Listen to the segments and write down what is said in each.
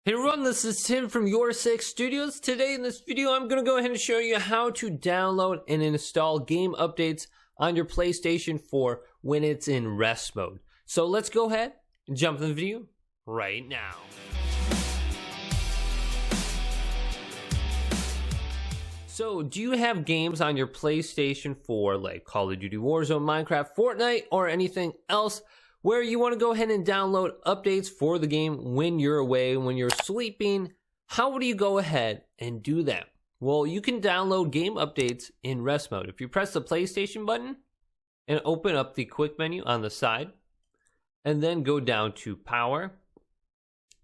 Hey everyone, this is Tim from YourSixStudios. Today in this video, I'm going to go ahead and show you how to download and install game updates on your PlayStation 4 when it's in rest mode. So let's go ahead and jump in the video right now. So do you have games on your PlayStation 4 like Call of Duty Warzone, Minecraft, Fortnite, or anything else where you want to go ahead and download updates for the game when you're away, when you're sleeping? How do you go ahead and do that? Well, you can download game updates in rest mode. If you press the PlayStation button and open up the quick menu on the side, and then go down to power,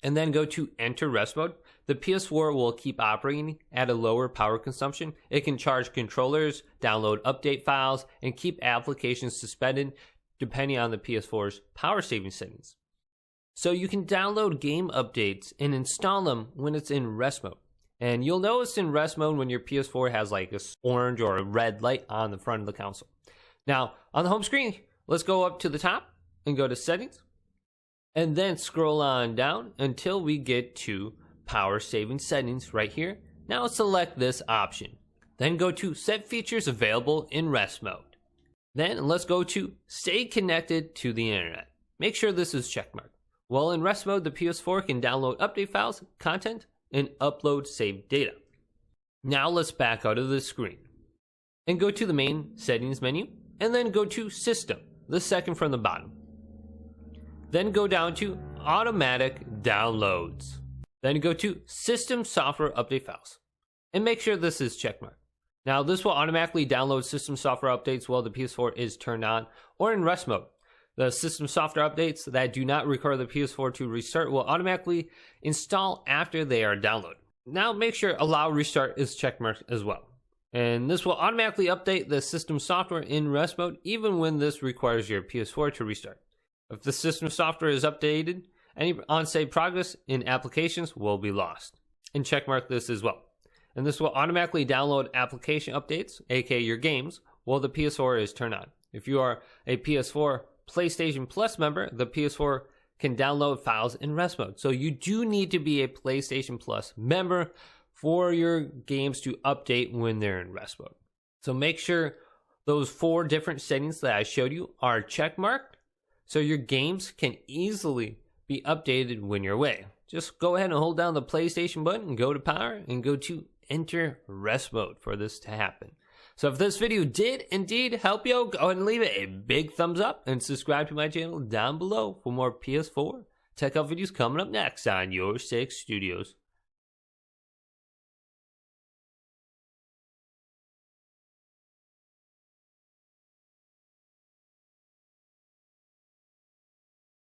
and then go to enter rest mode, the PS4 will keep operating at a lower power consumption. It can charge controllers, download update files, and keep applications suspended depending on the PS4's power saving settings. So you can download game updates and install them when it's in rest mode. And you'll notice in rest mode when your PS4 has like a orange or a red light on the front of the console. Now, on the home screen, let's go up to the top and go to settings. And then scroll on down until we get to power saving settings right here. Now select this option. Then go to set features available in rest mode. Then let's go to stay connected to the internet. Make sure this is checkmarked. While in rest mode, the PS4 can download update files, content, and upload saved data. Now let's back out of the screen and go to the main settings menu and then go to system, the second from the bottom. Then go down to automatic downloads. Then go to system software update files and make sure this is checkmarked. Now, this will automatically download system software updates while the PS4 is turned on or in rest mode. The system software updates that do not require the PS4 to restart will automatically install after they are downloaded. Now, make sure allow restart is checkmarked as well. And this will automatically update the system software in rest mode even when this requires your PS4 to restart. If the system software is updated, any on-save progress in applications will be lost. And checkmark this as well. And this will automatically download application updates, aka your games, while the PS4 is turned on. If you are a PS4 PlayStation Plus member, the PS4 can download files in rest mode. So you do need to be a PlayStation Plus member for your games to update when they're in rest mode. So make sure those 4 different settings that I showed you are checkmarked so your games can easily be updated when you're away. Just go ahead and hold down the PlayStation button and go to power and go to enter rest mode for this to happen. So if this video did indeed help you, go ahead and leave it a big thumbs up and subscribe to my channel down below for more PS4 tech up videos coming up next on YourSixStudios.